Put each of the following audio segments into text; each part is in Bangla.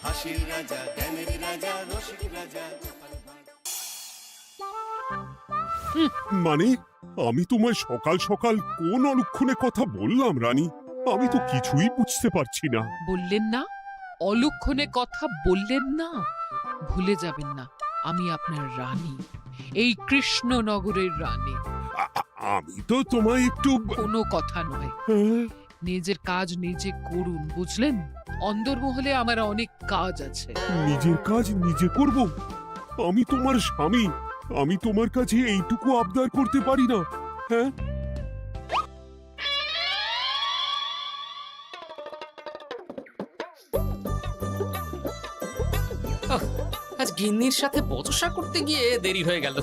হাসির রাজা, জ্ঞানের রাজা, রসিক রাজা। মানে আমি তোমায় সকাল সকাল কোন অলক্ষণে কথা বললাম রানী? আমি তো কিছুই বুঝতে পারছি না। বললেন না, অলক্ষণে কথা বললেন না। ভুলে যাবেন না, আমি আপনার রানী, এই কৃষ্ণনগরের রানী। আমি তো তোমায় একটু কোনো কথা নয়, হ্যাঁ? নিজের কাজ নিজে করুন, বুঝলেন? অন্দরমহলে আমার অনেক কাজ আছে। নিজের কাজ নিজে করব? আমি তোমার স্বামী, আমি তোমার কাছে এইটুকু আবদার করতে পারি না? হ্যাঁ, আজ গিন্নির সাথে বচসা করতে গিয়ে দেরি হয়ে গেল।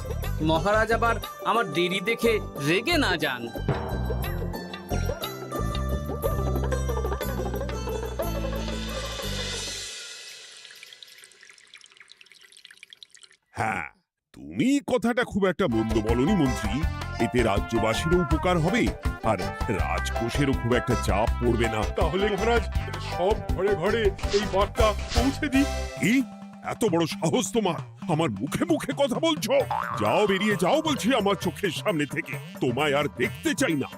মহারাজ আবার আমার দেরি দেখে রেগে না যান। হ্যাঁ, তুমি কথাটা খুব একটা মন্দ বলনি মন্ত্রী। এতে রাজ্যবাসীরও উপকার হবে আর রাজকোষেরও খুব একটা চাপ পড়বে না। তাহলে মহারাজ সব ঘরে ঘরে এই বার্তা পৌঁছে দিই। কি এত বড় সাহস তোমার? আমার মুখে মুখে কথা বলছো? যাও, বেরিয়ে যাও বলছি আমার চোখের সামনে থেকে। তোমায় আর দেখতে চাই না।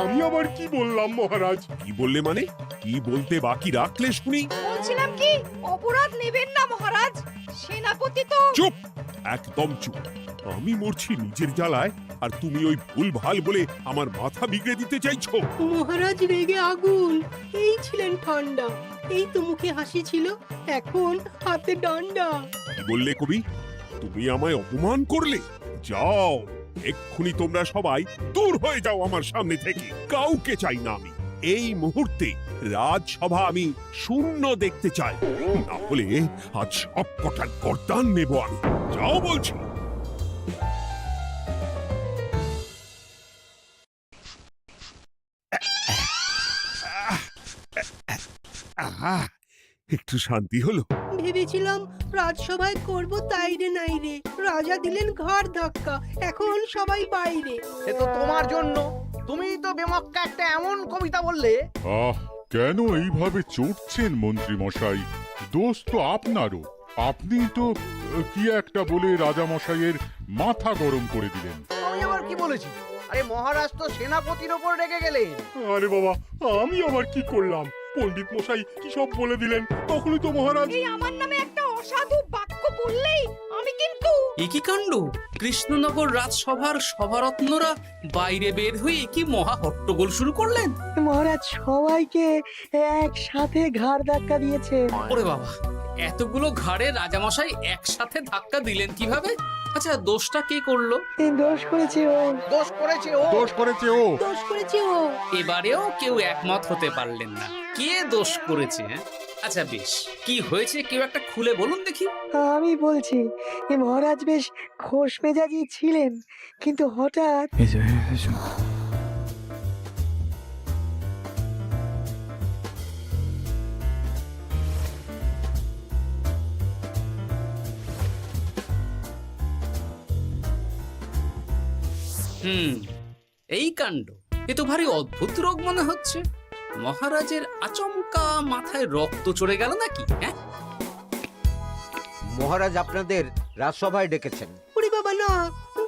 আমি আবার কি বললাম মহারাজ? কি বললে মানে? কি বলতে বাকি রাখলে শুনি? বলছিলাম কি, অপরাধ নেবেন না মহারাজ, সেনাপতি তো। চুপ, একদম চুপ। আমি মরছি নিজের জ্বালায় আর তুমি ওই ভুল ভাল বলে আমার মাথা বিগড়ে দিতে চাইছো? মহারাজ রেগে আগুন, এই ছিলেন ঠান্ডা, এই তো মুখে হাসি ছিল, এখন হাতে ডান্ডা। কি বললে কবি? তুমি আমায় অপমান করলে? যাও, এক্ষুনি তোমরা সবাই দূর হয়ে যাও আমার সামনে থেকে। কাউকে চাই না আমি। এই মুহূর্তে রাজসভা আমি শূন্য দেখতে চাই, না হলে আজ সব কটার গর্দান নেব আমি। যাও বলছি। আহা, একটু শান্তি হলো। ভেবেছিলাম রাজসভায় করব তাই রে নাই রে, রাজা দিলেন ঘাড় ধাক্কা, এখন সবাই বাইরে। সে তো তোমার জন্য, তুমিই তো বেমক্কা একটা এমন কবিতা বললে। আহ, কেন এইভাবে চটছেন মন্ত্রী মশাই? দোষ তো আপনারও। আপনি তো কি একটা বলে রাজা মশাইয়ের মাথা গরম করে দিলেন। আমি আবার কি বলেছি? আরে মহারাজ তো সেনাপতির ওপর রেগে গেলেন। আরে বাবা, আমি আবার কি করলাম? পণ্ডিত মশাই কি সব বলে দিলেন, তখনই তো মহারাজ। এই আমার নামে একটা অসাধু বাক্য বললেই আমি কিন্তু। এ কি কাণ্ড! কৃষ্ণনগর রাজসভার সভারত্নরা বাইরে বের হয়ে কি মহা হট্টগোল শুরু করলেন। মহারাজ সবাইকে একসাথে ঘাড় ধাক্কা দিয়েছে। ওরে বাবা, এতগুলো ঘাড়ে রাজামশাই একসাথে ধাক্কা দিলেন কিভাবে? আচ্ছা, দোষটা কে করলো? দোষ করেছে ও, দোষ করেছে ও। দোষ করেছে ও। দোষ করেছে ও। এবারেও কেউ একমত হতে পারলেন না কে দোষ করেছে। আচ্ছা বেশ, কি হয়েছে কেউ একটা খুলে বলুন দেখি। আমি বলছি, মহারাজ বেশ খোশ মেজাজি ছিলেন, কিন্তু হঠাৎ এই কাণ্ড! এ তো ভারী অদ্ভুত রোগ মনে হচ্ছে। মহারাজের আচমকা মাথায় রক্ত চড়ে গেল নাকি? হ্যাঁ, মহারাজ আপনাদের রাজসভায় ডেকেছেন। ওরে বাবা না,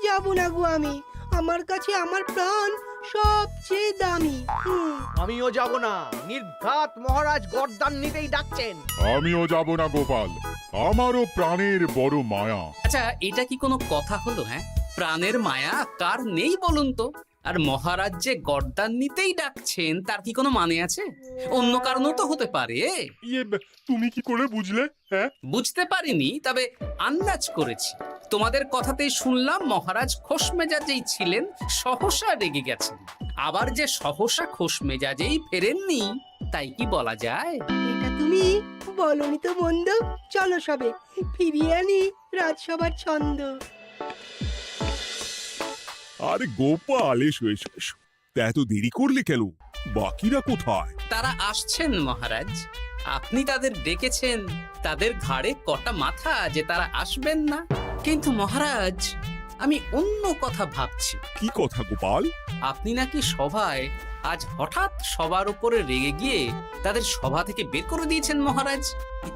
যাব না গো আমি, আমার কাছে আমার প্রাণ সবচেয়ে দামি। আমিও যাব না, নির্ঘাত মহারাজ গর্দান নিতেই ডাকছেন। আমিও যাব না গোপাল, আমারও প্রাণের বড় মায়া। আচ্ছা, এটা কি কোনো কথা হলো? হ্যাঁ, প্রাণের মায়া কার নেই বলুন তো? আর মহারাজ যে গর্দান নিতেই ডাকছেন তার কি কোনো মানে আছে? অন্য কারণও তো হতে পারে। তুমি কি করে বুঝলে? হ্যাঁ, বুঝতে পারিনি, তবে আন্দাজ করেছি। তোমাদের কথাতেই শুনলাম মহারাজ খোশ মেজাজেই ছিলেন, সহসা রেগে গেছেন। আবার যে সহসা খোশ মেজাজেই ফেরেননি, তাই কি বলা যায়? এটা তুমি বলনি তো বন্ধু, চলো সবে ফিরিয়ে আনি রাজসভার ছন্দ। আরে গোপাল, এসো এসো এসো। তা এত দেরি করলে কেন? বাকিরা কোথায়? তারা আসছেন মহারাজ, আপনি তাদের ডেকেছেন। তাদের ঘাড়ে কটা মাথা যে তারা আসবেন না। কিন্তু মহারাজ, আমি অন্য কথা ভাবছি। কি কথা গোপাল? আপনি নাকি সভায় আজ হঠাৎ সবার উপরে রেগে গিয়ে তাদের সভা থেকে বের করে দিয়েছেন মহারাজ।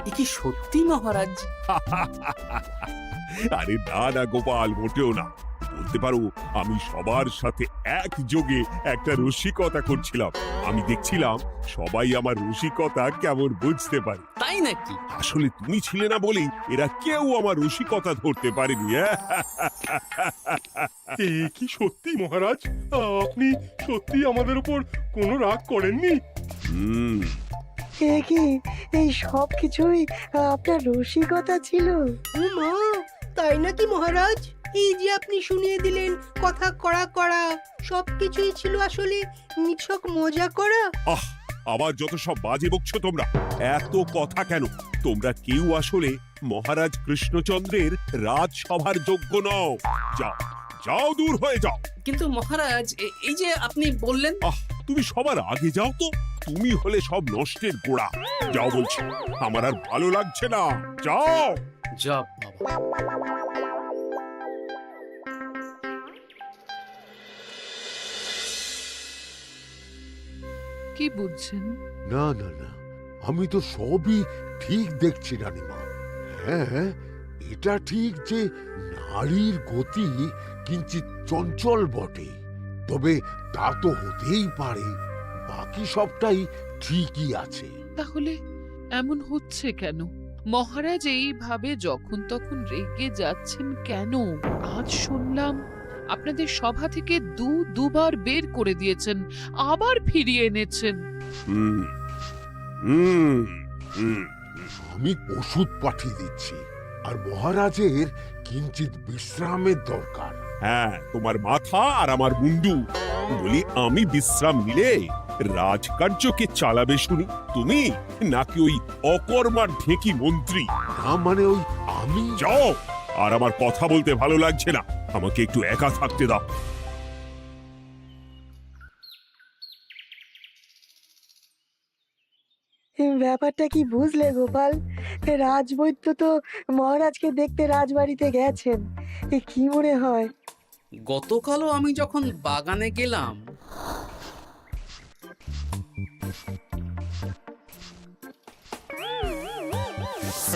এ কি সত্যি মহারাজ? আরে না না গোপাল, মোটেও না। বলতে পারো আমি সবার সাথে একযোগে একটা রসিকতা করছিলাম। আমি দেখছিলাম সবাই আমার রসিকতা কেমন বুঝতে পারে। তাই নাকি? আসলে তুমি ছিলে না বলেই এরা কেউ আমার রসিকতা ধরতে পারেনি। এ কি সত্যি মহারাজ? আপনি সত্যি আমাদের উপর কোনো রাগ করেননি? হুম, এ কি, এই সব কিছুই আপনার রসিকতা ছিল? ও মা, তাই নাকি মহারাজ? এই যে আপনি শুনিয়ে দিলেন কথা কড়া কড়া, সবকিছুই ছিল আসলে নিছক মজা করা। আহ, আবার যত সব বাজে বকছো তোমরা। এত কথা কেন? তোমরা কেউ আসলে মহারাজ কৃষ্ণচন্দ্রের রাজসভার যোগ্য নও। যাও যাও, দূর হয়ে যাও। কিন্তু মহারাজ এই যে আপনি বললেন। আহ, তুমি সবার আগে যাও তো। তুমি হলে সব নষ্টের গোড়া। যাও বলছি, আমার আর ভালো লাগছে না। যাও। জব বাবা। কি বুঝছেন? না না না, আমি তো সবই ঠিক দেখছি রানীমা। হ্যাঁ, এটা ঠিক যে নারীর গতি কিঞ্চিত চঞ্চল বটে, তবে তা তো হতেই পারে। বাকি সবটাই ঠিকই আছে। তাহলে এমন হচ্ছে কেন? মহারাজ এইভাবে যখন তখন রেগে যাচ্ছেন কেন? আজ শুনলাম আপনাদের সভা থেকে দুবার বের করে দিয়েছেন, আবার ফিরিয়ে এনেছেন। হুম হুম হুম। আমি ওষুধ পাঠিয়ে দিচ্ছি, আর মহারাজের কিঞ্চিত বিশ্রামের দরকার। হ্যাঁ, তোমার মাথা আর আমার মুন্ডু। বলি, আমি বিশ্রাম নিলে রাজকার্যকে চালাবে শুনি তুমি, নাকি ওই অকর্মার ঢেকি মন্ত্রী? না মানে ওই আমি। যাও, আর আমার কথা বলতে ভালো লাগছে না। আমাকে একটু একা থাকতে দাও। ব্যাপারটা কি বুঝলে গোপাল? রাজবৈদ্য তো মহারাজকে দেখতে রাজবাড়িতে গেছেন। কি মনে হয়? গতকালও আমি যখন বাগানে গেলাম,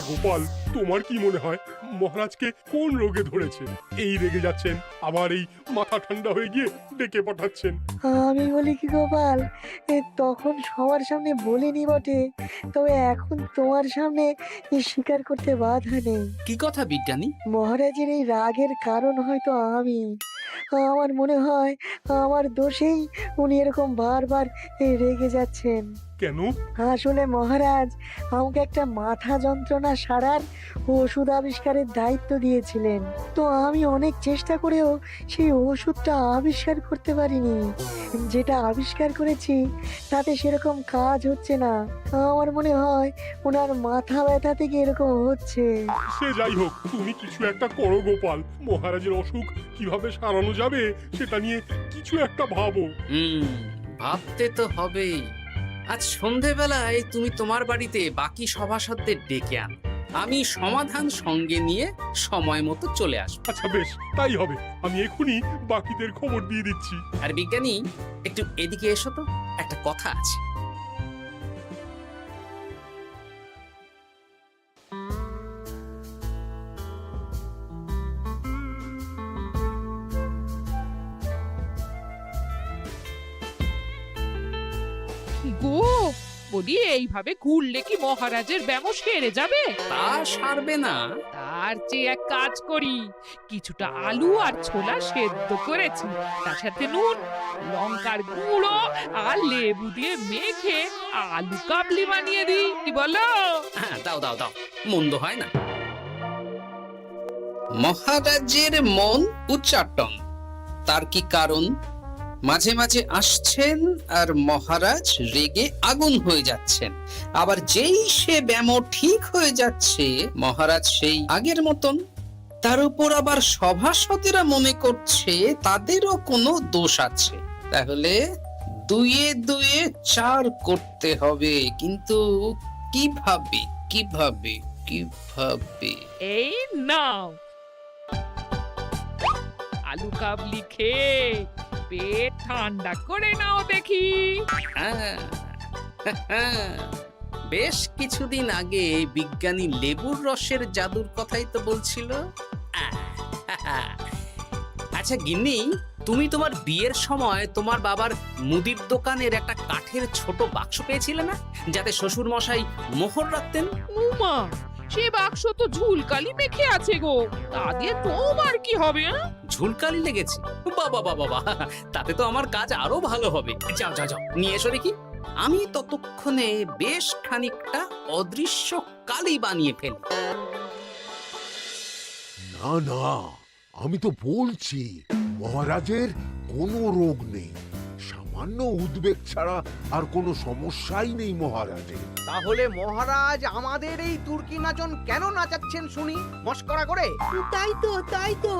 গোপাল, তোমার কি মনে হয় মহারাজকে কোন রোগে ধরেছে? এই রেগে যাচ্ছেন, আবার এই মাথা ঠান্ডা হয়ে গিয়ে ডেকে পাঠাচ্ছেন। আমি বলি কি গোপাল, তখন সবার সামনে বলিনি বটে, তবে এখন তোমার সামনে স্বীকার করতে বাধা নেই। কি কথা বিজ্ঞানী? মহারাজের এই রাগের কারণ হয়তো আমি। আমার মনে হয় আমার দোষেই উনি এরকম বারবার রেগে যাচ্ছেন। কেন? আসলে মহারাজ আমাকে একটা মাথা যন্ত্রণা সারার ওষুধ আবিষ্কারের দায়িত্ব দিয়েছিলেন, তো আমি অনেক চেষ্টা করেও সেই ওষুধটা আবিষ্কার করতে পারিনি। যেটা আবিষ্কার করেছি তাতে সেরকম কাজ হচ্ছে না। আমার মনে হয় ওনার মাথা ব্যথা থেকে এরকম হচ্ছে। সে যাই হোক, তুমি কিছু একটা করো গোপাল। মহারাজের অসুখ কিভাবে সারানো যাবে সেটা নিয়ে কিছু একটা ভাবো। ভাবতে তো হবেই। আজ সন্ধেবেলায় তুমি তোমার বাড়িতে বাকি সভাসদদের ডেকে আনো, আমি সমাধান সঙ্গে নিয়ে সময় মতো চলে আসবো। আচ্ছা বেশ, তাই হবে। আমি এখনই বাকিদের খবর দিয়ে দিচ্ছি। আর বিজ্ঞানী, একটু এদিকে এসো তো, একটা কথা আছে। গো, বলি এইভাবে ঘুরলে কি মহারাজের ব্যামো সেরে যাবে? তা সারবে না। তার চেয়ে এক কাজ করি, কিছুটা আলু আর ছোলা সেদ্ধ করেছি, তার সাথে নুন, লঙ্কার গুঁড়ো আর লেবু দিয়ে মেখে আলু কাবলি বানিয়ে দিই, কি বলো? হ্যাঁ, দাও দাও দাও, মন্দ হয় না। মহারাজের মন উচ্চাটন। তার কি কারণ? মাঝে মাঝে আসছেন আর মহারাজ রেগে আগুন হয়ে যাচ্ছেন, আবার যেই সে ব্যামো ঠিক হয়ে যাচ্ছে মহারাজ সেই আগের মতন। তার উপর আবার সভাসদেরা মনে করছে তাদেরও কোনো দোষ আছে। তাহলে দুয়ে দুয়ে চার করতে হবে, কিন্তু কিভাবে কিভাবে কিভাবে? এই নাও। আলু কাবলি খেয়ে পেট ঠান্ডা করে নাও দেখি। আহ, বেশ কিছুদিন আগে বিজ্ঞানী লেবুর রসের জাদুর কথাই তো বলছিল। আচ্ছা গিন্নি, তুমি তোমার বিয়ের সময় তোমার বাবার মুদির দোকানের একটা কাঠের ছোট বাক্স পেয়েছিলে না, যাতে শ্বশুর মশাই মোহর রাখতেন? উমা, সে বাক্স তো ঝুলকালি মেখে আছে গো, তা দিয়ে তোমার কি হবে? ঝুলকালি লেগেছে? বাবা বাবা বাবা, তাতে তো আমার কাজ আরো ভালো হবে। যাও যাও যাও, নিয়ে এসো দেখি। আমি ততক্ষণে বেশ খানিকটা অদৃশ্য কালি বানিয়ে ফেলি। না না, আমি তো বলছি মহারাজের কোনো রোগ নেই, সামান্য উদ্বেগ ছাড়া আর কোনো সমস্যাই নেই মহারাজের। তাহলে মহারাজ আমাদের এই তুর্কি নাচন কেন নাচাচ্ছেন শুনি, মস্করা করে? তাই তো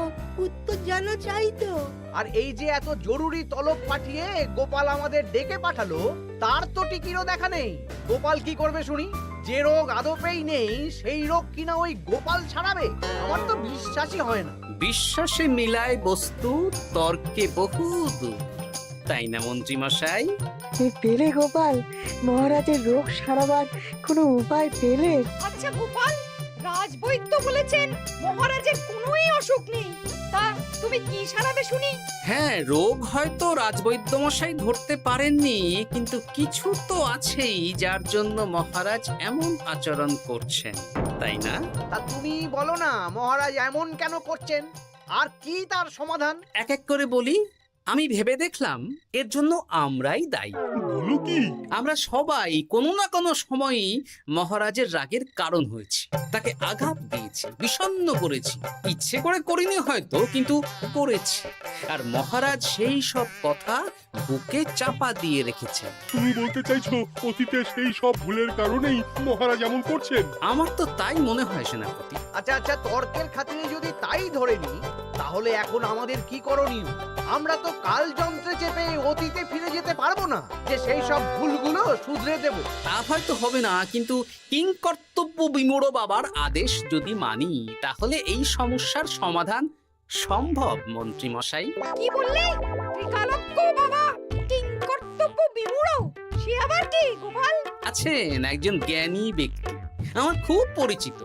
উত্তর জানা চাই তো। আর এই যে এত জরুরি তলব পাঠিয়ে গোপাল আমাদের ডেকে পাঠালো, তার তো টিকিরও দেখা নেই। গোপাল কি করবে শুনি? যে রোগ আদপেই নেই সেই রোগ কিনা ওই গোপাল ছাড়াবে? আমার তো বিশ্বাসই হয় না। বিশ্বাসে মিলায় বস্তু, তর্কে বহু দূর, তাই না মন্ত্রী মশাই? পেলে গোপাল, মহারাজের রোগ সারাবার কোনো উপায় পেলে? আচ্ছা গোপাল, রাজবৈদ্য বলেছেন মহারাজের কোনোই অসুখ নেই, তা তুমি কি সারাবে শুনি? হ্যাঁ, রোগ হয়তো রাজবৈদ্য মশাই ধরতে পারেননি, কিন্তু কিছু তো আছেই যার জন্য মহারাজ এমন আচরণ করছেন, তাই না? তা তুমি বলো না মহারাজ এমন কেন করছেন, আর কি তার সমাধান? এক এক করে বলি। আমি ভেবে দেখলাম এর জন্য আমরাই দায়ী। বলো কি? আমরা সবাই কোনো না কোনো সময়ই মহারাজের রাগের কারণ হয়েছি, তাকে আঘাত দিয়েছি, বিষণ্ণ করেছি। ইচ্ছে করে করিনি হয়তো, কিন্তু করেছি। আর মহারাজ সেই সব কথা বুকে চাপা দিয়ে রেখেছেন। তুমি বলতে চাইছো অতীতে সেই সব ভুলের কারণেই মহারাজ এমন করছেন? আমার তো তাই মনে হয় সেনাপতি। আচ্ছা তর্কের খাতিরে যদি তাই ধরে নি, তাহলে এখন আমাদের কি করণীয়? আমরা তো কাল যন্ত্রে চেপে অতীতে ফিরে যেতে পারবো না যে সেই সব ভুলগুলো শুধরে দেব। তা হয়তো হবে না, কিন্তু কিংকর্তব্য বিমূঢ় বাবার আদেশ যদি মানি, তাহলে এই সমস্যার সমাধান সম্ভব মন্ত্রী মশাই। কি বললে? ত্রিকালজ্ঞ বাবা কিংকর্তব্য বিমূঢ়, সে আবার কি গোপাল? আছেন একজন জ্ঞানী ব্যক্তি, আমার খুব পরিচিত।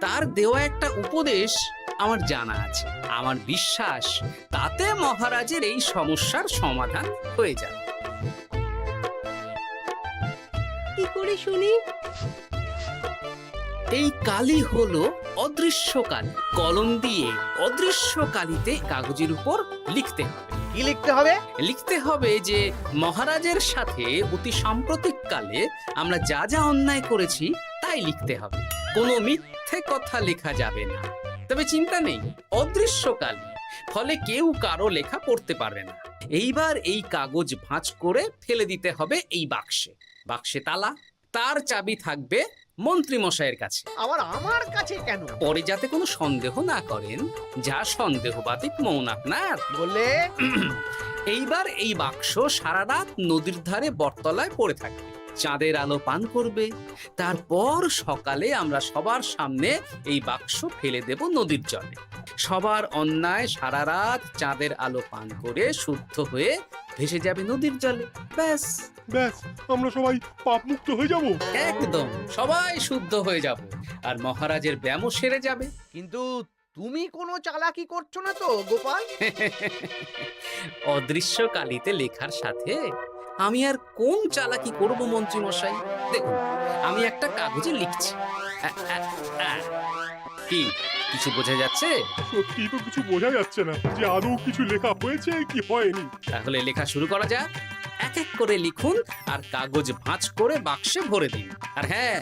তার দেওয়া একটা উপদেশ আমার জানা আছে। আমার বিশ্বাস তাতে মহারাজের এই সমস্যার সমাধান হয়ে যাবে। কি করে শুনি? এই কালি হলো অদৃশ্য কালি। কলম দিয়ে অদৃশ্য কালিতে কাগজের উপর লিখতে হবে। কি লিখতে হবে? লিখতে হবে যে মহারাজের সাথে অতি সাম্প্রতিক কালে আমরা যা যা অন্যায় করেছি তাই লিখতে হবে। কোনো মিথ্যে কথা লেখা যাবে না। তবে চিন্তা নেই, অদৃশ্য কালি, ফলে কেউ কারো লেখা পড়তে পারবে না। এইবার এই কাগজ ভাঁজ করে ফেলে দিতে হবে এই বাক্সে। বাক্সে তালা, তার চাবি থাকবে মন্ত্রী মশাইয়ের কাছে। আবার আমার কাছে কেন? পরে যাতে কোনো সন্দেহ না করেন, যা সন্দেহবাতিক মন আপনার। বললে এইবার এই বাক্স সারা রাত নদীর ধারে বটতলায় পড়ে থাকবে, চাঁদের আলো পান করবে। তারপর সকালে আমরা সবার সামনে এই বাক্স ফেলে দেব নদীর জলে। সবার অন্যায় সারা রাত চাঁদের আলো পান করে শুদ্ধ হয়ে ভেসে যাবে নদীর জলে। ব্যাস ব্যাস, আমরা সবাই পাপ মুক্ত হয়ে যাব। একদম সবাই শুদ্ধ হয়ে যাব, আর মহারাজের ব্যামো সেরে যাবে। কিন্তু তুমি কোনো চালাকি করছো না তো গোপাল? অদৃশ্য কালিতে লেখার সাথে আমি আর কোন চালাকি করব মন্ত্রী মশাই? দেখুন, আমি একটা কাগজে লিখছি। কি কিছু বোঝা যাচ্ছে? সত্যি তো কিছু বোঝা যাচ্ছে না যে আদৌ কিছু লেখা হয়েছে কি হয়নি। তাহলে লেখা শুরু করা যাক। এক এক করে লিখুন আর কাগজ ভাঁজ করে বাক্সে ভরে দিন। আর হ্যাঁ,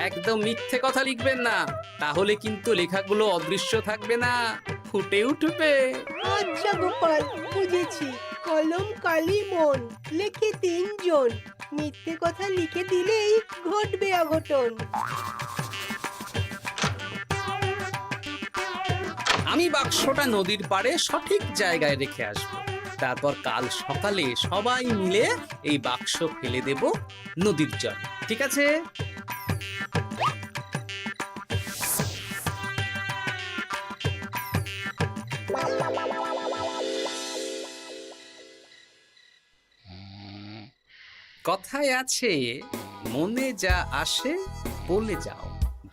একদম মিথ্যে কথা লিখবেন না, তাহলে কিন্তু লেখাগুলো অদৃশ্য থাকবে না, ফুটে উঠবে। আচ্ছা গোপাল, বুঝেছি। কলম কালি মন, লেখে 3 জন। মিথ্যে কথা লিখে দিলেই ঘটবে অঘটন। আমি বাক্সটা নদীর পাড়ে সঠিক জায়গায় রেখে আসবো। তারপর কাল সকালে সবাই মিলে এই বাক্স ফেলে দেব নদীর জলে। ঠিক আছে? কথায় আছে, মনে যা আসে বলে যাও,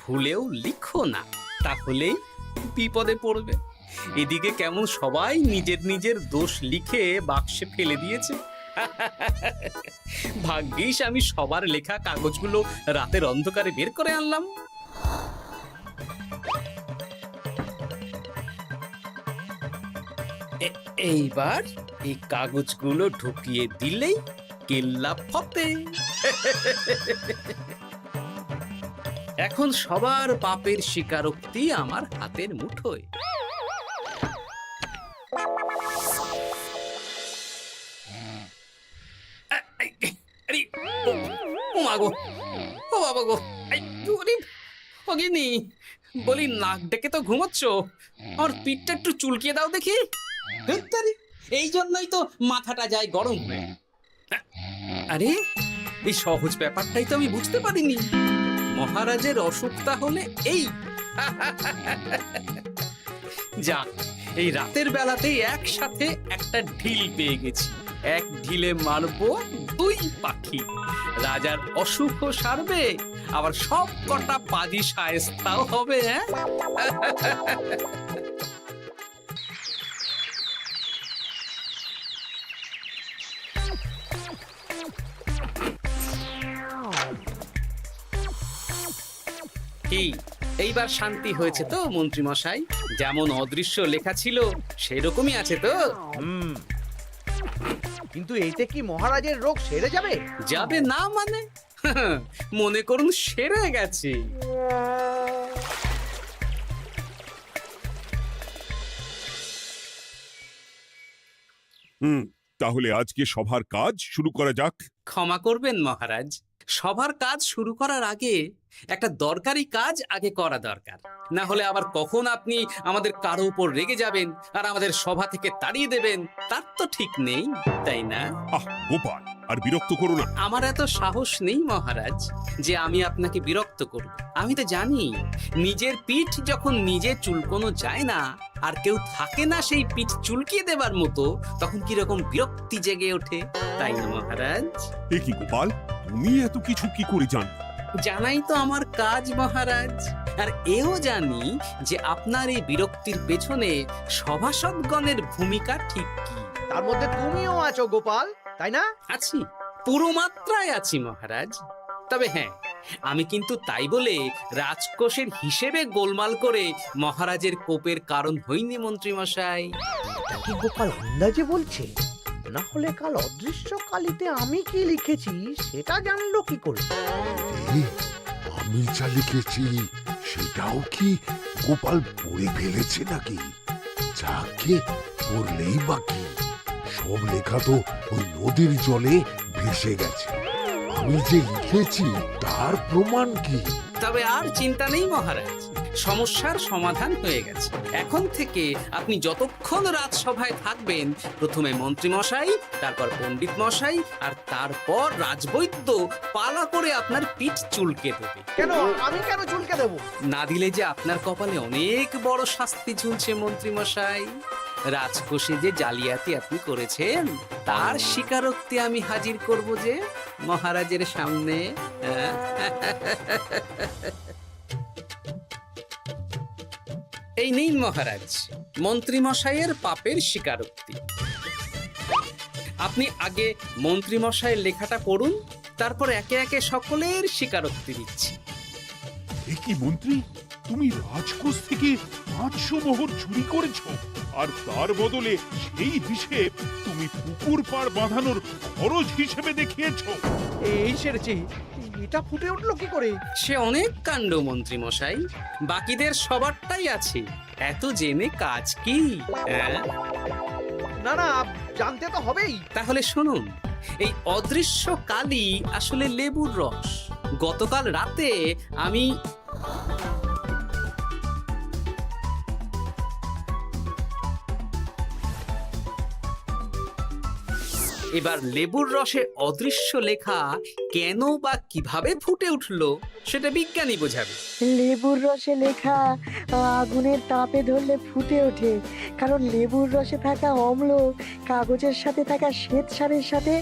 ভুলেও লিখো না, তাহলেই বিপদে পড়বে। এদিকে কেমন সবাই নিজের নিজের দোষ লিখে বাক্সে ফেলে দিয়েছে। ভাগ্যিস আমি সবার লেখা কাগজগুলো রাতের অন্ধকারে বের করে আনলাম। এইবার এই কাগজগুলো ঢুকিয়ে দিলেই কেল্লা ফতে। এখন সবার পাপের স্বীকারোক্তি আমার হাতের মুঠোয়। আরে, ও মা গো, ও বাবা গো, বলি নাক ডেকে তো ঘুমোচ্ছ, আর পিঠটা একটু চুলকিয়ে দাও দেখি। এই জন্যই তো মাথাটা যায় গরম হয়ে। আরে, এই সহজ ব্যাপারটাই তো আমি বুঝতে পারিনি। মহারাজের অসুখ তাহলে এই। যাক, এই রাতের বেলাতেই একসাথে একটা ঢিল পেয়ে গেছি। এক ঢিলে মারবো দুই পাখি। রাজার অসুখও সারবে, আবার সব কটা পাজি শায়েস্তাও হবে। হ্যাঁ, কি এইবার শান্তি হয়েছে তো মন্ত্রী মশাই? যেমন অদৃশ্য লেখা ছিল সেরকমই আছে তো? কিন্তু এইতে কি মহারাজের রোগ সেরে যাবে? যাবে না মানে? মনে করুন সেরে গেছে। তাহলে আজকে সভার কাজ শুরু করা যাক। ক্ষমা করবেন মহারাজ, সবার কাজ শুরু করার আগে একটা দরকারি কাজ আগে করা দরকার। না হলে আবার কখন আপনি আমাদের কারো উপর রেগে যাবেন আর আমাদের সভা থেকে তাড়িয়ে দেবেন, তার তো ঠিক নেই, তাই না? আহ গোপাল, আর বিরক্ত করো না। আমার এত সাহস নেই মহারাজ যে আমি আপনাকে বিরক্ত করব। আমি তো জানি নিজের পিঠ যখন নিজে চুলকোনো যায় না, আর কেউ থাকে না সেই পিঠ চুলকিয়ে দেবার মতো, তখন কিরকম বিরক্তি জেগে ওঠে, তাই না মহারাজ? এ কি গোপাল, তুমি এত কিছু কি করে জানো? জানাই তো আমার কাজ মহারাজ। আর এও জানি যে আপনার এই বিরক্তির পেছনে সভাসদগণের ভূমিকা ঠিক কি। তার মধ্যে তুমিও আছো গোপাল, তাই না? আছি, পুরো মাত্রায় আছি মহারাজ। তবে হ্যাঁ, আমি কিন্তু তাই বলে রাজকোষের হিসেবে গোলমাল করে মহারাজের কোপের কারণ হইনি মন্ত্রী মশাই। এটা কি গোপাল আন্দাজে বলছে? না হলে কাল অদৃশ্য কালিতে আমি কি লিখেছি সেটা জানলো কি করে? এই, আমি যা লিখেছি সেটাও কি গোপাল পড়ে ফেলেছে নাকি? যাকে পড়লেই বাকি, সব লেখা তো ওই নদীর জলে ভেসে গেছে। আমি যে লিখেছি তার প্রমাণ কি? তবে আর চিন্তা নেই মহারাজ, সমস্যার সমাধান হয়ে গেছে। এখন থেকে আপনি যতক্ষণ রাজসভায় থাকবেন, প্রথমে মন্ত্রী মশাই, তারপর পণ্ডিত মশাই, আর তারপর রাজবৈদ্য পালা করে আপনার পিঠ চুলকে দেবে। কেন আমি কেন চুলকে দেবো? না দিলে যে আপনার কপালে অনেক বড় শাস্তি ঝুলছে মন্ত্রী মশাই। রাজকোষে যে জালিয়াতি আপনি করেছেন তার স্বীকারোক্তি আমি হাজির করব যে মহারাজের সামনে। এই নিন মহারাজ, মন্ত্রী মশাইয়ের পাপের স্বীকারোক্তি। আপনি আগে মন্ত্রী মশাইয়ের লেখাটা পড়ুন, তারপর একে একে সকলের স্বীকারোক্তি দিচ্ছি। এ কি মন্ত্রী, তুমি রাজকোষ থেকে 500 মোহর চুরি করেছো, আর তার বদলে সেই হিসেব তুমি পুকুর পাড় বাঁধানোর খরচ হিসেবে দেখিয়েছো। এই সেরেছে, এটা ফুটে উঠলো কি করে? সে অনেক কাণ্ড মন্ত্রী মশাই, বাকিদের সবারটাই আছে, এত জেনে কাজ কি? না না, জানতে তো হবেই। তাহলে শুনুন, এই অদৃশ্য কালি আসলে লেবুর রস। গতকাল রাতে আমি এবার লেবুর রসে অদৃশ্য লেখা কেন বা কিভাবে ফুটে উঠলো সেটা বিজ্ঞানী বোঝাবে। লেবুর রসে লেখা আগুনের তাপে ধরলে ফুটে ওঠে, কারণ লেবুর রসে থাকা অম্ল কাগজের সাথে থাকা শ্বেত সারের সাথে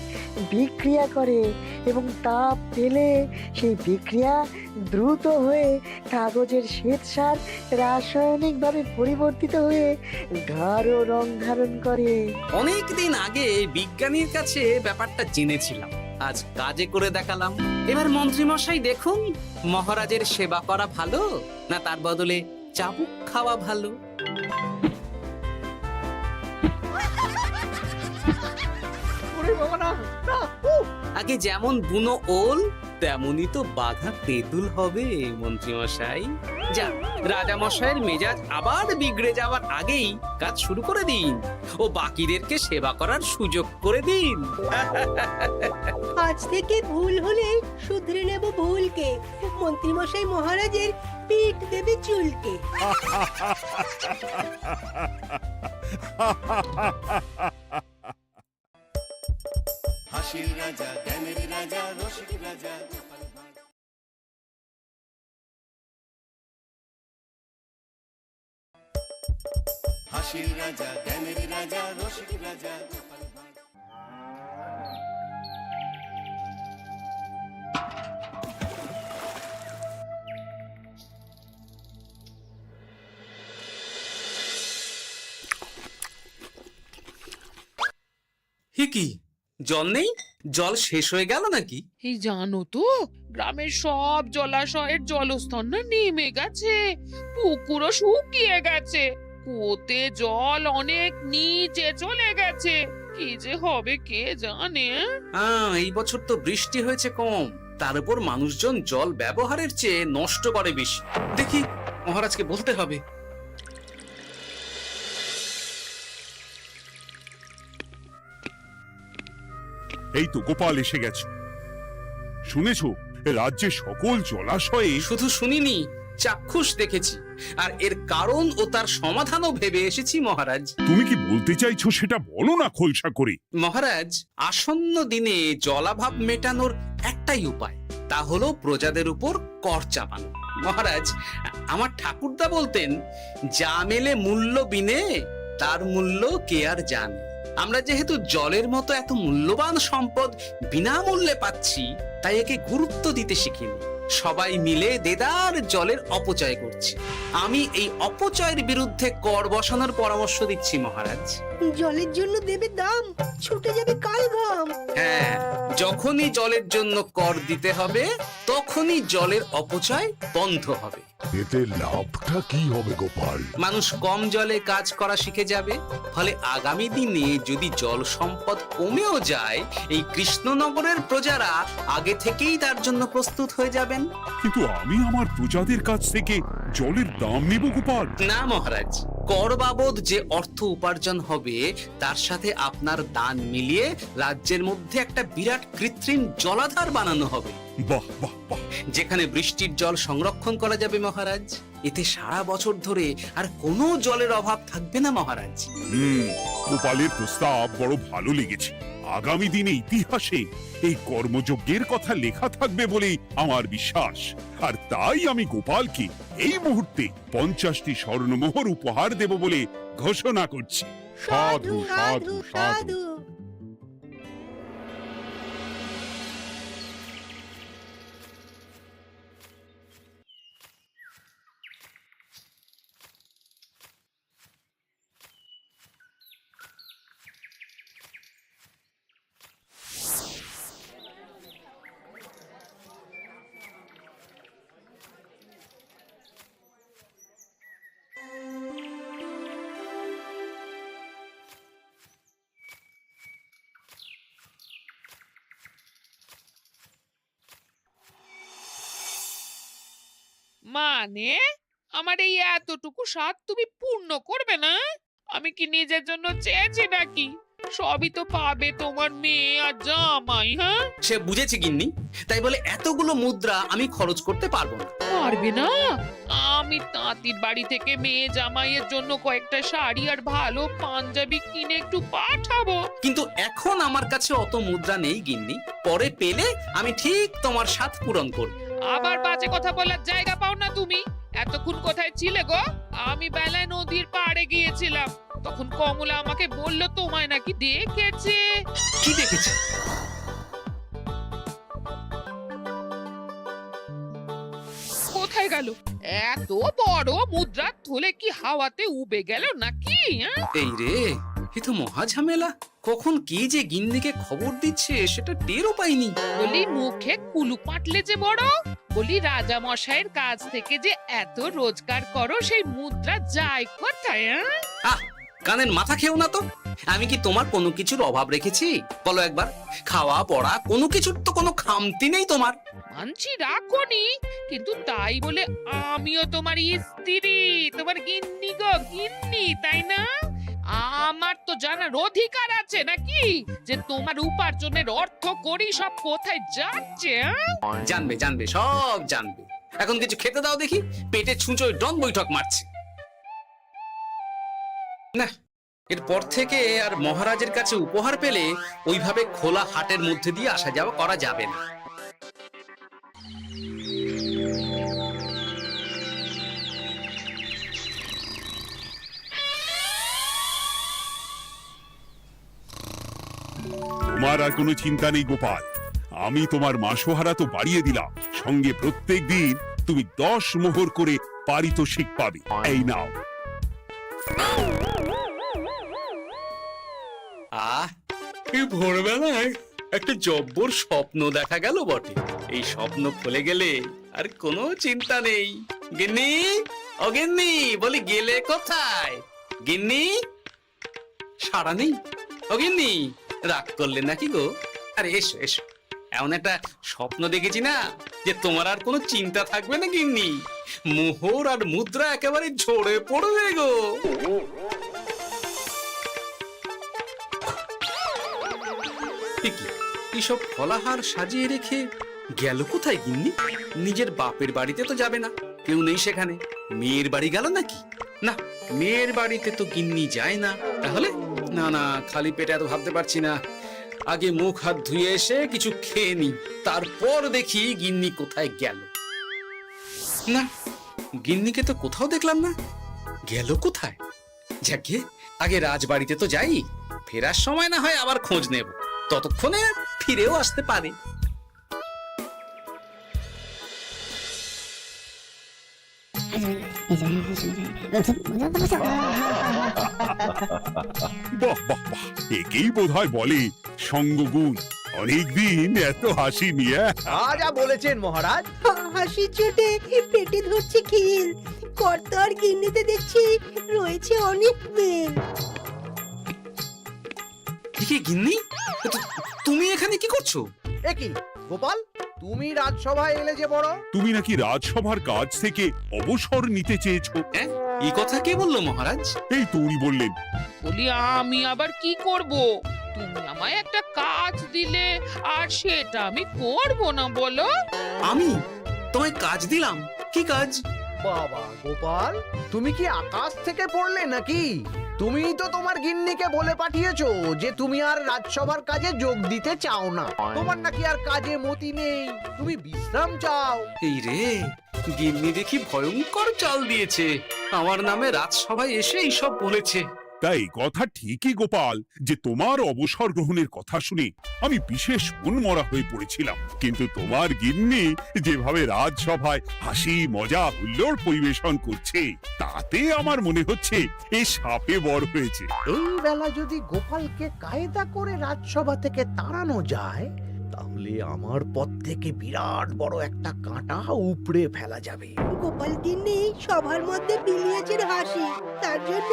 বিক্রিয়া করে এবং তাপ পেলে সেই বিক্রিয়া দ্রুত হয়ে কাগজের শ্বেতসার রাসায়নিকভাবে পরিবর্তিত হয়ে গাঢ় রং ধারণ করে। অনেক দিন আগে বিজ্ঞানীর কাছে ব্যাপারটা জেনেছিলাম, আজ কাজে করে দেখালাম। এবার মন্ত্রী মশাই দেখুন, মহারাজের সেবা করা ভালো না তার বদলে চাবুক খাওয়া ভালো? ওরে বাবা না, না, উহ! আগে যেমন বুনো ওল তেমনই তো বাঘা তেঁতুল হবে মন্ত্রী মশাই। যা, রাজা মশাইয়ের মেজাজ আবার বিগড়ে যাওয়ার আগেই কাজ শুরু করে দিন ও বাকিদেরকে সেবা করার সুযোগ করে দিন। আজ থেকে ভুল হলে শুধরে নেব ভুলকে। মন্ত্রীমশাই মহারাজের পিঠ দেবে চুলকে। হাসির রাজা জ্ঞানের রাজা রসিক রাজা হাসির রাজা জ্ঞানের রাজা রসিক রাজা হে কি, জল নেই? জল শেষ হয়ে গেল নাকি? এই জানো তো, গ্রামের সব জলাশয়ের জলস্তর না নেমে গেছে, পুকুরও শুকিয়ে গেছে, কুয়োতে জল অনেক নিচে চলে গেছে। কি যে হবে কে জানে। এই বছর তো বৃষ্টি হয়েছে কম, তার উপর মানুষজন জল ব্যবহারের চেয়ে নষ্ট করে বেশি। দেখি, মহারাজকে বলতে হবে। এই তো গোপাল এসে গেছে। শুনেছো, রাজ্যের সকল জলাশয়ে শুধু শুনিনি, চাক্ষুষ দেখেছি, আর এর কারণ ও তার সমাধানও ভেবে এসেছি মহারাজ। তুমি কি বলতে চাইছো সেটা বলো না খোলসা করে। মহারাজ, আসন্ন দিনে জলাভাব মেটানোর একটাই উপায়, তা হলো প্রজাদের উপর কর চাপানো। মহারাজ, আমার ঠাকুরদা বলতেন, যা মেলে মূল্য বিনে তার মূল্য কে আর জানে। আমরা যেহেতু জলের মতো এত মূল্যবান সম্পদ বিনামূল্যে পাচ্ছি, তাই একে গুরুত্ব দিতে শিখিনি। সবাই মিলে দেদার জলের অপচয় করছে। আমি এই অপচয়ের বিরুদ্ধে কর বসানোর পরামর্শ দিচ্ছি মহারাজ। জলের জন্য দেবে দাম, ছুটে যাবে কাল ঘাম। হ্যাঁ, যখনই জলের জন্য কর দিতে হবে, তখনই জলের অপচয় বন্ধ হবে। এতে লাভটা কি হবে গোপাল? মানুষ কম জলে কাজ করা শিখে যাবে, ফলে আগামী দিনে যদি জল সম্পদ কমেও যায়, এই কৃষ্ণনগরের প্রজারা আগে থেকেই তার জন্য প্রস্তুত হয়ে যাবেন। কিন্তু আমি আমার প্রজাদের কাছ থেকে জলের দাম নেব গোপাল? না মহারাজ, কর বাবদ যে অর্থ উপার্জন হবে তার সাথে আপনার দান মিলিয়ে রাজ্যের মধ্যে একটা বিরাট কৃত্রিম জলাধার বানানো হবে। বাহ বাহ বাহ! যেখানে বৃষ্টির জল সংরক্ষণ করা যাবে মহারাজ। এতে সারা বছর ধরে আর কোনো জলের অভাব থাকবে না মহারাজ। গোপালের প্রস্তাব বড় ভালো লেগেছে। আগামী দিনে ইতিহাসে এই কর্মযজ্ঞের কথা লেখা থাকবে বলেই আমার বিশ্বাস। আর তাই আমি গোপালকে এই মুহূর্তে 50টি স্বর্ণমোহর উপহার দেব বলে ঘোষণা করছি। সাধু সাধু সাধু। মানে আমার এই এতটুকু স্বাদ তুমি পূর্ণ করবে না? আমি কি নিজের জন্য চেয়েছি নাকি? সবই তো পাবে তোমার মেয়ে আর জামাই। হ্যাঁ, সে বুঝেছে গিন্নি, তাই বলে এতগুলো মুদ্রা আমি খরচ করতে পারবো না। পারবে না? আমি তাঁতির বাড়ি থেকে মেয়ে জামাইয়ের জন্য কয়েকটা শাড়ি আর ভালো পাঞ্জাবি কিনে একটু পাঠাবো। কিন্তু এখন আমার কাছে অত মুদ্রা নেই গিন্নি, পরে পেলে আমি ঠিক তোমার স্বাদ পূরণ করব। আবার বাজে কথা বলার জায়গা পাও না তুমি। এতক্ষণ কোথায় ছিলে গো? আমি বেলায় নদীর পাড়ে গিয়েছিলাম, তখন কমলা আমাকে বলল তোমায় নাকি দেখেছে। কি দেখেছে? গেল? এত বড় মুদ্রার থলে কি হাওয়াতে উবে গেল নাকি? এই রে, এ তো মহা ঝামেলা। কখন কে যে গিন্নিকে খবর দিচ্ছে সেটা টেরও পাইনি। বলি মুখে কুলু পাটলে যে বড়, বলি রাজা মশাইয়ের কাছ থেকে যে এত রোজগার করো, সেই মুদ্রা যায় কোথায়? আহ, কানের মাথা খেও না তো। আমি কি তোমার কোনো কিছুর অভাব রেখেছি? বলো একবার। খাওয়া পড়া কোনো কিছুর তো কোনো খামতি নেই তোমার। মানছি রাখোনি, কিন্তু তাই বলে আমিও তোমার স্ত্রী, তোমার গিন্নি গো, গিন্নি, তাই না? আমার তো জানার অধিকার আছে নাকি যে তোমার উপার্জনের অর্থ করি সব কোথায় যাচ্ছে? জানবে জানবে, সব জানবে। এখন কিছু খেতে দাও দেখি, পেটে ছুঁচোয় ডন বৈঠক মারছে। না, এরপর থেকে আর মহারাজের কাছে উপহার পেলে ওইভাবে খোলা হাটের মধ্যে দিয়ে আসা যাওয়া করা যাবে না। তোমার আর কোনো চিন্তা নেই গোপাল, আমি তোমার মাসোহারা তো বাড়িয়ে দিলাম, সঙ্গে প্রত্যেক দিন তুমি 10 মোহর করে পারিতোষিক পাবে। এই নাও। আহ, এই ভোরবেলায় একটা জব্বর স্বপ্ন দেখা গেল বটে। এই স্বপ্ন খুলে গেলে আর কোনো চিন্তা নেই। গিন্নি, ও গিন্নি, বলি গেলে কোথায়? গিন্নি, সাড়া নেই। ও গিন্নি, রাগ করলে নাকি গো? আরে এসো এসো, এমন একটা স্বপ্ন দেখেছি না যে তোমার আর কোনো চিন্তা থাকবে না গিন্নি। মোহর আর মুদ্রা একেবারে ঝরে পড়বে গো। এইসব ফলাহার সাজিয়ে রেখে গেল কোথায় গিন্নি? নিজের বাপের বাড়িতে তো যাবে না, কেউ নেই সেখানে। মেয়ের বাড়ি গেল নাকি? না, মেয়ের বাড়িতে তো গিন্নি যায় না। তাহলে না না, খালি পেটে এত ভাবতে পারছি না। আগে মুখ হাত ধুয়ে এসে কিছু খেয়ে নি, তারপর দেখি গিন্নি কোথায় গেল। না, গিন্নিকে তো কোথাও দেখলাম না। গেল কোথায়? যাকে আগে রাজবাড়িতে তো যাই, ফেরার সময় না হয় আবার খোঁজ নেব, ততক্ষণে ফিরেও আসতে পারে। বাহ বাহ বাহ, একেই বোধহয় বলে সঙ্গগুণ। অনেকদিন এত হাসি নিয়ে। যা বলেছেন মহারাজ। হাসির চোটে পেটে ধরছে খিল। কর্তার গিন্নিতে দেখছি রয়েছে অনেক মেল। গিন্নি, তুমি এখানে কি করছো? এ কি গোপাল, তুমি রাজসভায় এলে যে বড়? তুমি নাকি রাজসভার কাজ থেকে অবসর নিতে চেয়েছো? হ্যাঁ, এই কথা কে বললো মহারাজ? এই তো উনি বললেন। বলি আমি আবার কি করব? তুমি আমায় একটা কাজ দিলে আর সেটা আমি করব না বলো? আমি তোমায় কাজ দিলাম? কি কাজ? বাবা গোপাল, তুমি কি আকাশ থেকে পড়লে নাকি? তুমি তো তোমার গিন্নিকে বলে পাঠিয়েছো যে তুমি আর রাজসভার কাজে যোগ দিতে চাও না। তোমার নাকি আর কাজে মতি নেই, তুমি বিশ্রাম চাও। এই রে, গিন্নি দেখি ভয়ঙ্কর চাল দিয়েছে। আমার নামে রাজসভায় এসে এইসব বলেছে। তাই কথা ঠিকই গোপাল, যে তোমার অবসর গ্রহণের কথা শুনে আমি বিশেষ মনমরা হয়ে পড়েছিলাম। কিন্তু তোমার গিন্নি যেভাবে রাজসভায় হাসি মজা হুল্লোড় পরিবেশন করছে, তাতে আমার মনে হচ্ছে এ সাপে বর হয়েছে। এই বেলা যদি গোপালকে কায়দা করে রাজসভা থেকে তাড়ানো যায়, তাহলে আমার পথ থেকে বিরাট বড় একটা কাঁটা উপড়ে ফেলা যাবে। গোপাল গিন্নি সবার মধ্যে বিলিয়েছেন হাসি, তার জন্য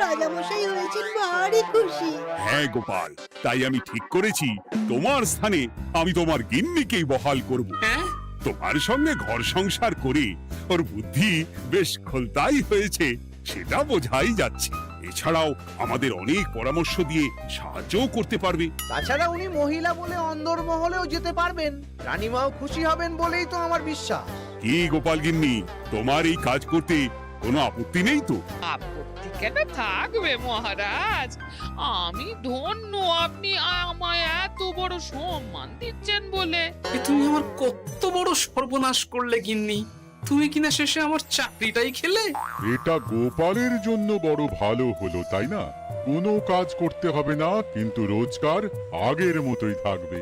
রাজামশাই হয়েছেন ভারী খুশি। হ্যাঁ গোপাল, তাই আমি ঠিক করেছি তোমার স্থানে আমি তোমার গিন্নিকেই বহাল করব। হ্যাঁ, তোমার সঙ্গে ঘর সংসার করে ওর বুদ্ধি বেশ খোলতাই হয়েছে, সেটা বোঝাই যাচ্ছে। এছাড়াও আমাদের অনেক পরামর্শ দিয়ে সাহায্যও করতে পারবে। তাছাড়া উনি মহিলা বলে অন্দরমহলেও যেতে পারবেন, রানীমাও খুশি হবেন বলেই তো আমার বিশ্বাস। কি গোপাল গিন্নি, তোমার এই কাজ করতে কোনো আপত্তি নেই তো? আপত্তি কেন থাকবে মহারাজ? আমি ধন্য আপনি আমায় এত বড় সম্মান দিচ্ছেন বলে। এ তুমি আমার কত বড় সর্বনাশ করলে গিন্নি। তুমি কিনা শেষে আমার চাকরিটাই খেলে। এটা গোপালের জন্য বড় ভালো হলো, তাই না? কোনো কাজ করতে হবে না, কিন্তু রোজগার আগের মতোই থাকবে।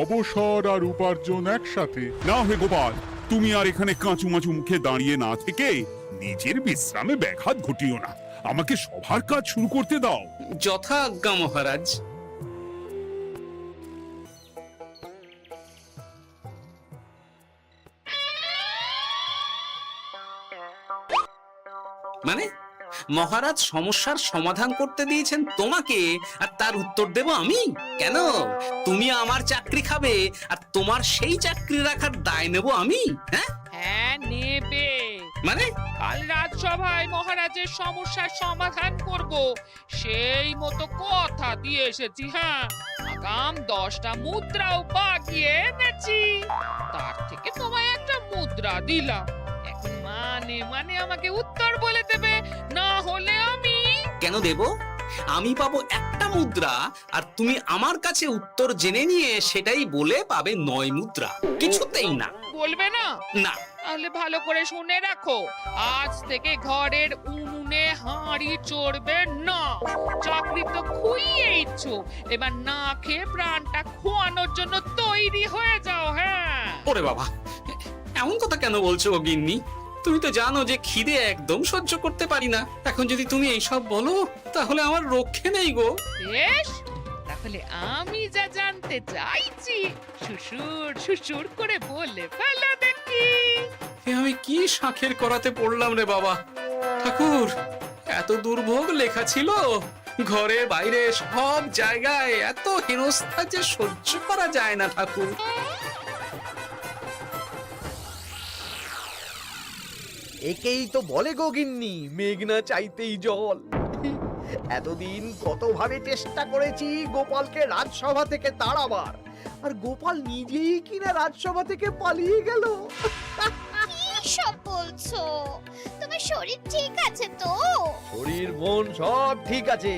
অবসর আর উপার্জন একসাথে। না হে গোপাল, তুমি আর এখানে কাঁচুমাচু মুখে দাঁড়িয়ে না থেকে নিজের বিশ্রামে ব্যাঘাত ঘটিও না। আমাকে সবার কাজ শুরু করতে দাও। যথা আজ্ঞা মহারাজ। মানে মহারাজ সমস্যার সমাধান করতে দিয়েছেন তোমাকে, আর তার উত্তর দেব আমি? কেন? তুমি আমার চাকরি খাবে আর তোমার সেই চাকরি রাখার দায় নেব আমি? হ্যাঁ হ্যাঁ নেবে। মানে কাল রাজসভায় মহারাজের সমস্যার সমাধান করব, সেই মতো কথা দিয়ে এসেছি। হ্যাঁ, আগাম 10টা মুদ্রাও বাগিয়ে এনেছি, তার থেকে তোমায় একটা মুদ্রা দিলাম। এখন মানে মানে আমাকে উত্তর বলে দেবে, না হলে আমি কেন দেব? আমি পাবো একটা মুদ্রা আর তুমি আমার কাছে উত্তর জেনে নিয়ে সেটাই বলে পাবে 9 মুদ্রা। কিছুতেই না। বলবে না? না। তাহলে ভালো করে শুনে রাখো, আজ থেকে ঘরের উনুনে হাঁড়ি চড়বে না। চাকরি তো খুইয়েইছ, এবার না খেয়ে প্রাণটা খোয়ানোর জন্য তৈরি হয়ে যাও। হ্যাঁ। ওরে বাবা, এমন কথা কেন বলছো গো গিন্নি? তুমি তো জানো যে খিদে একদম সহ্য করতে পারি না। এখন যদি তুমি এইসব বলো তাহলে আমার রক্ষে নেই গো। বেশ, তাহলে আমি যা জানতে চাইছি শ্বশুর শ্বশুর করে বলে ফেলো দেখি। আমি কি শাঁখের করাতে পড়লাম রে বাবা। ঠাকুর, এত দুর্ভোগ লেখা ছিল, ঘরে বাইরে সব জায়গায় এত হেনস্থা যে সহ্য করা যায় না ঠাকুর। একেই তো বলে গো গিন্নি, মেঘ না চাইতেই জল। এতদিন কতভাবে চেষ্টা করেছি গোপালকে রাজসভা থেকে তাড়াবার, আর গোপাল নিজেই কিনা রাজসভা থেকে পালিয়ে গেল। কি সব বলছো? তোমার শরীর ঠিক আছে তো? শরীর মন সব ঠিক আছে,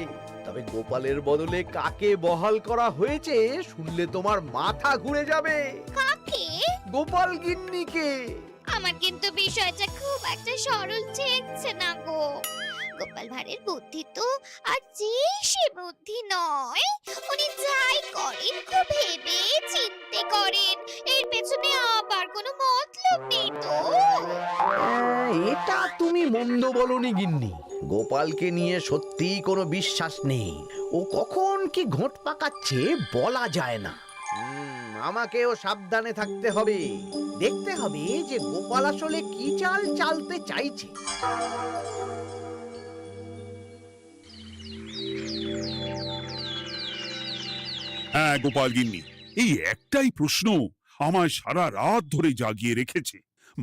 তবে গোপালের বদলে কাকে বহাল করা হয়েছে শুনলে তোমার মাথা ঘুরে যাবে। কাকে? গোপাল গিন্নিকে। আমার কিন্তু বিষয়টা খুব একটা সরল ঠেকছে না গো। গোপাল ভাঁড়ের বুদ্ধি তো আর যে সে বুদ্ধি নয়। উনি যাই করেন খুব ভেবে চিন্তে করেন, এর পেছনে আবার কোনো মতলব নেই তো। এটা তুমি মন্দ বলনি গিন্নি। গোপালকে নিয়ে সত্যিই কোনো বিশ্বাস নেই। ও কখন কি ঘোট পাকাচ্ছে বলা যায় না। আমাকেও সাবধানে থাকতে হবে। দেখতে হবে যে গোপাল আসলে কি চাল চালতে চাইছে। হ্যাঁ গোপাল গিন্নি, এই একটাই প্রশ্ন আমায় সারা রাত ধরে জাগিয়ে রেখেছে।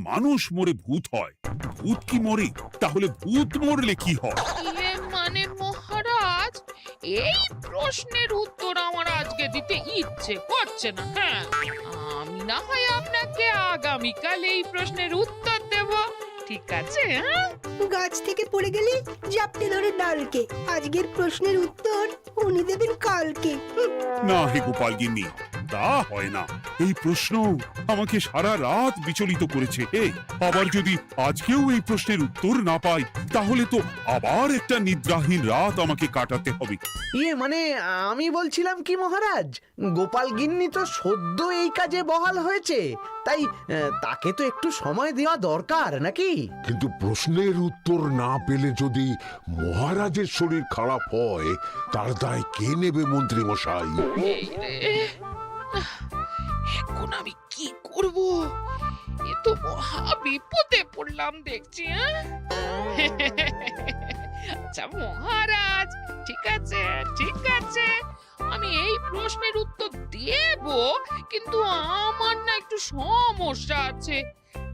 মানুষ মরে ভূত হয়, ভূত কি মরে? তাহলে ভূত মরলে কি হয়? মানে মহারাজ, এই প্রশ্নের উত্তর আমার আজকে দিতে ইচ্ছে করছে না। হ্যাঁ, আমি না হয় আপনাকে আগামীকাল এই প্রশ্নের উত্তর দেব, ঠিক আছে? হ্যাঁ, গাছ থেকে পড়ে গেলে জাপটে ধরে ডালকে। আজকের প্রশ্নের উত্তর উনি দেবেন কালকে। না হে গোপাল গিন্নি, তা হয় না। এই প্রশ্ন আমাকে সারা রাত বিচলিত করেছে। আবার যদি আজকেও এই প্রশ্নের উত্তর না পাই তাহলে তো আবার একটা নিদ্রাহীন রাত আমাকে কাটাতে হবে। মানে আমি বলছিলাম কি মহারাজ, গোপাল গিন্নি তো সদ্য এই কাজে বহাল হয়েছে, তাই তাকে তো একটু সময় দেওয়া দরকার নাকি? কিন্তু প্রশ্নের উত্তর না পেলে যদি মহারাজের শরীর খারাপ হয় তার দায় কে নেবে মন্ত্রী মশাই? এই রে, এখন আমি কি করব? এ তো মহা বিপদে পড়লাম দেখছি। আচ্ছা মহারাজ, ঠিক আছে ঠিক আছে, আমি এই প্রশ্নের উত্তর দেব, কিন্তু আমার না একটু সমস্যা আছে।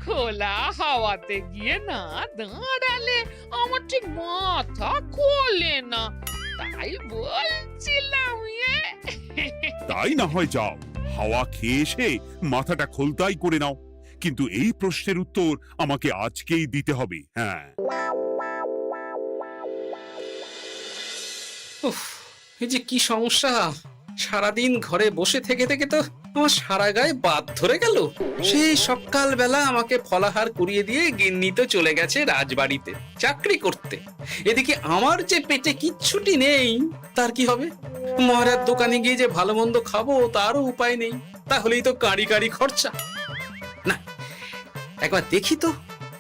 খোলা হাওয়াতে গিয়ে না দাঁড়ালে আমার ঠিক মাথা খোলে না, তাই বলছিলাম। তাই না হয় যাও, হাওয়া খেয়ে এসে মাথাটা খোলতাই করে নাও, কিন্তু এই প্রশ্নের উত্তর আমাকে আজকেই দিতে হবে। হ্যাঁ, উফ, এই যে কি সমস্যা! সারাদিন ঘরে বসে থেকে থেকে তো আমার সারা গায়ে বাদ ধরে গেল। সেই সকাল বেলা আমাকে ফলাহার করিয়ে দিয়ে গিন্নি তো চলে গেছে রাজবাড়িতে চাকরি করতে। এদিকে আমার যে পেটে কিচ্ছুটি নেই, তার কি হবে? মহারাজ দোকানে গিয়ে যে ভালো মন্দ খাবো তারও উপায় নেই, তাহলেই তো কাঁড়ি কাঁড়ি খরচা। না, একবার দেখি তো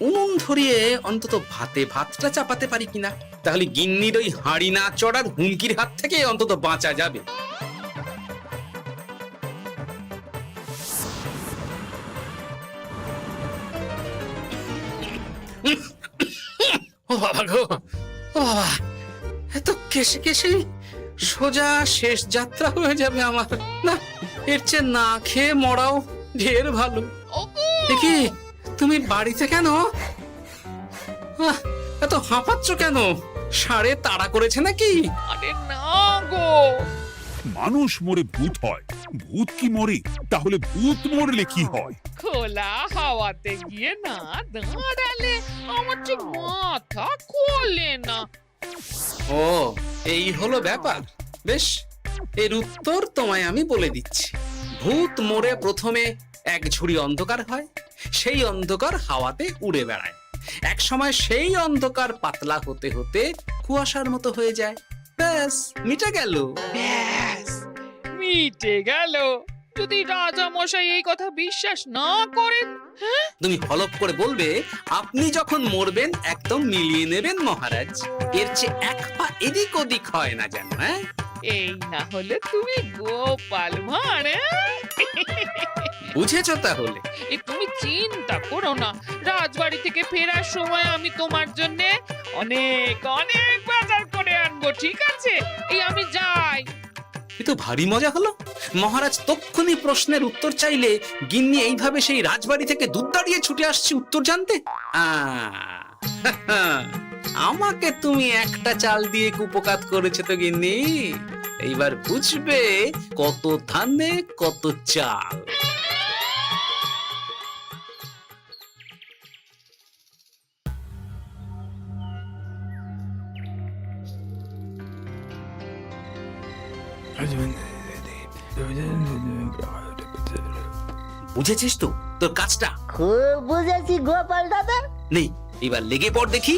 উনুন ধরিয়ে অন্তত ভাতটা চাপাতে পারি কিনা, তাহলে গিন্নির ওই হাঁড়ি না চড়ার হুমকির হাত থেকে অন্তত বাঁচা যাবে। ও বাবা গো, ও বাবা, এত কেসে কেসে সোজা শেষ যাত্রা হয়ে যাবে আমার। না, এর চেয়ে না খেয়ে মরাও ঢের ভালো। দেখি তুমি বাড়িতে কেন? এত হাঁপাচ্ছ কেন? সাড়ে তাড়া করেছে নাকি? আরে না গো, মানুষ মরে ভূত হয়, ভূত কি মরে? তাহলে ভূত মরলে কি হয়? খোলা হাওয়াতে গিয়ে না দাঁড়ালে আমার যে মাথা খোলে না। ও, এই হলো ব্যাপার। বেশ, এর উত্তর তোমায় আমি বলে দিচ্ছি। ভূত মরে প্রথমে এক ঝুড়ি অন্ধকার হয়, সেই অন্ধকার হাওয়াতে উড়ে বেড়ায়। এক সময় সেই অন্ধকার পাতলা হতে হতে কুয়াশার মতো হয়ে যায়। ব্যাস, মিটে গেল। ব্যাস, মিটে গেল। যদি রাজা মশাই এই কথা বিশ্বাস না করেন, তুমি হলপ করে বলবে আপনি যখন মরবেন একদম মিলিয়ে নেবেন মহারাজ। এর চেয়ে এক পা এদিক ওদিক হয় না যেন। হ্যাঁ, এই না হলে তুমি গোপাল ভাঁড়। বুঝেছ তাহলে? এই তুমি চিন্তা করো না, রাজবাড়ি থেকে ফেরার সময় আমি তোমার জন্য অনেক অনেক বাজার করে আনবো, ঠিক আছে? এই আমি যাই। এ তো ভারী মজা হলো। মহারাজ তক্ষুনি প্রশ্নের উত্তর চাইলে গিন্নি এইভাবে সেই রাজবাড়ি থেকে দুধ দাঁড়িয়ে ছুটে আসছে উত্তর জানতে। আমাকে তুমি একটা চাল দিয়ে কুপকাত করেছে তো গিন্নি। এইবার বুঝবে কত ধানে কত চাল। বুঝেছিস তো তোর কাজটা? খুব বুঝেছি গোপাল দাদা। নেই, এবার লেগে পড় দেখি।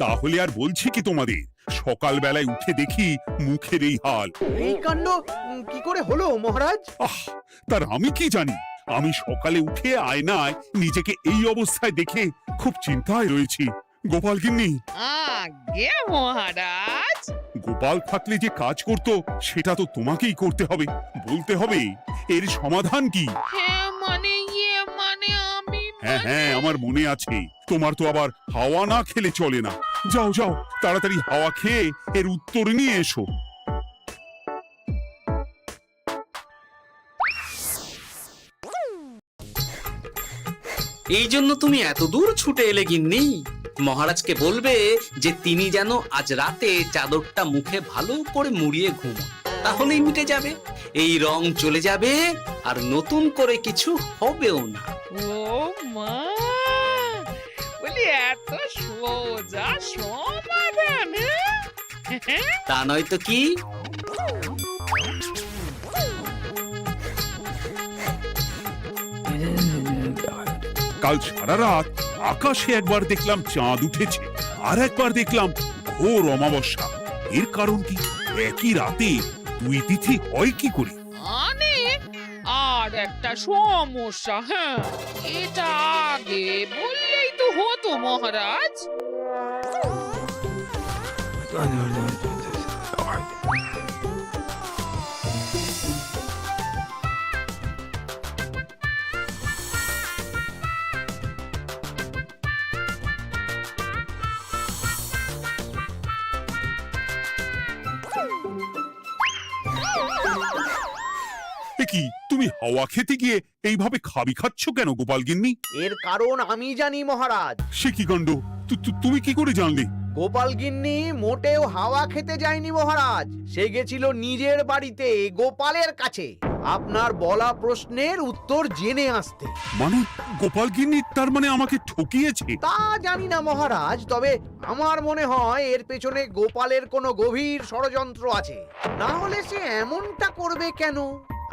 তাহলে আর বলছি কি তোমাদের, সকালবেলায় উঠে দেখি মুখের এই হাল। এই কাণ্ড কি করে হলো মহারাজ? তার আমি কি জানি। আমি সকালে উঠে আয়নায় নিজেকে এই অবস্থায় দেখে খুব চিন্তায় রয়েছি। গোপাল গিন্নি, আগে মহারাজ, গোপাল থাকলে যে কাজ করত সেটা তো তোমাকেই করতে হবে। বলতে হবে এর সমাধান কি। হ্যাঁ মানে আমি হ্যাঁ হ্যাঁ, আমার মনে আছে। তোমার তো আবার হাওয়া না খেলে চলে না। যাও যাও, তাড়াতাড়ি হাওয়া খেয়ে এর উত্তর নিয়ে এসো। এই জন্য তুমি এত দূর ছুটে এলে গিন্নি। মহারাজকে বলবে যে তিনি যেন আজ রাতে চাদরটা মুখে ভালো করে মুড়িয়ে ঘুমোন, তাহলেই মিটে যাবে। এই রং চলে যাবে আর নতুন করে কিছু হবেও না। ও মা, বলি এত সোজা সমাধান? তা নয় তো কি? কাল সারা রাত আকাশে একবার দেখলাম চাঁদ উঠেছে, আর একবার দেখলাম ঘোর অমাবস্যা। এর কারণ কি? একই রাতে দুই তিথি হয় কি করে? মানে আর একটা সমস্যা। হ্যাঁ, এটা আগে বললেই তো হতো মহারাজ। কি তুমি হাওয়া খেতে গিয়ে এইভাবে খাবি খাচ্ছ কেন গোপাল গিন্নি? এর কারণ আমি জানি মহারাজ। সে কি কাণ্ড! তুমি কি করে জানলে? গোপাল গিন্নি মোটেও হাওয়া খেতে যায়নি মহারাজ, সে গেছিল নিজের বাড়িতে গোপালের কাছে আপনার বলা প্রশ্নের উত্তর জেনে আসতে। মানে গোপাল গিন্নি তার মানে আমাকে ঠকিয়েছে? তা জানি না মহারাজ, তবে আমার মনে হয় এর পেছনে গোপালের কোনো গভীর ষড়যন্ত্র আছে। না হলে সে এমনটা করবে কেন?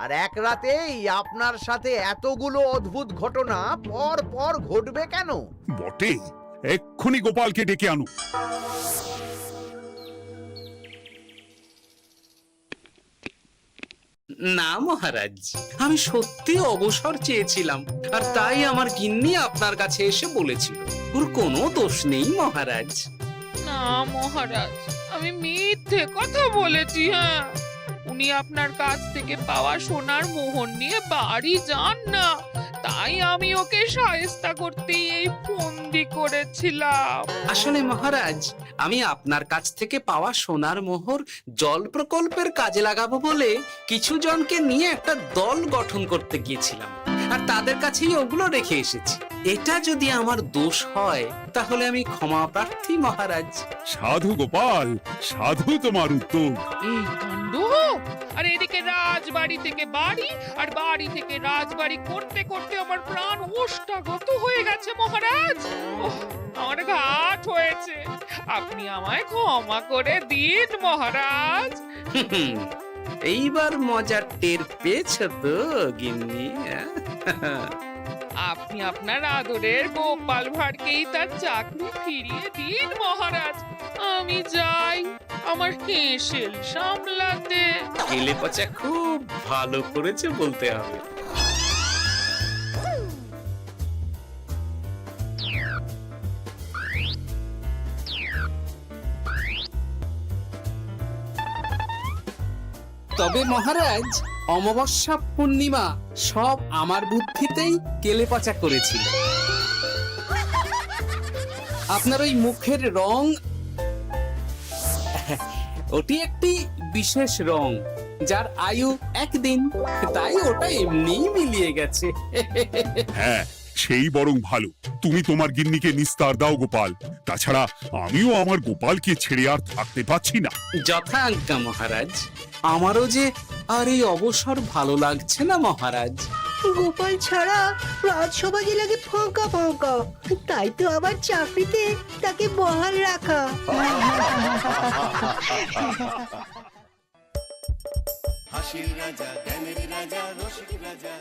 আর এক রাতেই আপনার সাথে এতগুলো অদ্ভুত ঘটনা পর পর ঘটবে কেন? বটে, এক্ষুনি গোপালকে ডেকে আনু। না মহারাজ, আমি সত্যি অবসর চেয়েছিলাম, আর তাই আমার গিন্নি আপনার কাছে এসে বলেছিল। ওর কোনো দোষ নেই মহারাজ। না মহারাজ, আমি মিথ্যে কথা বলেছি। হ্যাঁ, উনি আপনার কাছ থেকে পাওয়া সোনার মোহর নিয়ে বাড়ি যান না, তাই আমি ওকে শায়েস্তা করতে এই ফন্দি করেছিলাম। আসলে মহারাজ, আমি আপনার কাছ থেকে পাওয়া সোনার মোহর জল প্রকল্পের কাজে লাগাবো বলে কিছু জনকে নিয়ে একটা দল গঠন করতে গিয়েছিলাম, আর তাদের কাছেই ওগুলো রেখে এসেছি। এটা যদি আমার দোষ হয় তাহলে আমি ক্ষমা প্রার্থী মহারাজ। সাধু গোপাল, সাধু তোমার উদ্যোগ। এই কাণ্ড! আর এদিকে রাজবাড়ি থেকে বাড়ি, আর বাড়ি থেকে রাজবাড়ি করতে করতে আমার প্রাণ ওষ্ঠাগত হয়ে গেছে মহারাজ। ওহ, আমার ঘাট হয়েছে, আপনি আমায় ক্ষমা করে দিন মহারাজ। এইবার মজার টের পেয়েছ তো গিন্নি? আপনি আপনার আদরের গোপাল ভাঁড়কেই তার চাকরি ফিরিয়ে দিন মহারাজ। আমি যাই আমার হেসেল সামলাতে। কেলে পচা খুব ভালো করেছে বলতে হবে। তবে মহারাজ, অমাবস্যা পূর্ণিমা সব আমার বুদ্ধিতেই কেলেপচা করেছিল। আপনার ওই মুখের রং, ওটি একটি বিশেষ রং যার আয়ু একদিন, তাই ওটা এমনিই মিলিয়ে গেছে। হ্যাঁ, সেই বরং ভালো। তুমি তোমার গিন্নিকে নিস্তার দাও গোপাল, তাছাড়া আমিও আমার গোপালকে ছেড়ে আর থাকতে পারছি না। যথা আজ্ঞা মহারাজ। আমারও যে আর এই অবসর ভালো লাগছে না মহারাজ। গোপাল ছাড়া রাজসভা যে লাগে ফাঁকা ফাঁকা, তাই তো আবার চাকরিতে তাকে বহাল রাখা। হাসির রাজা জ্ঞানের রাজা রসিক রাজা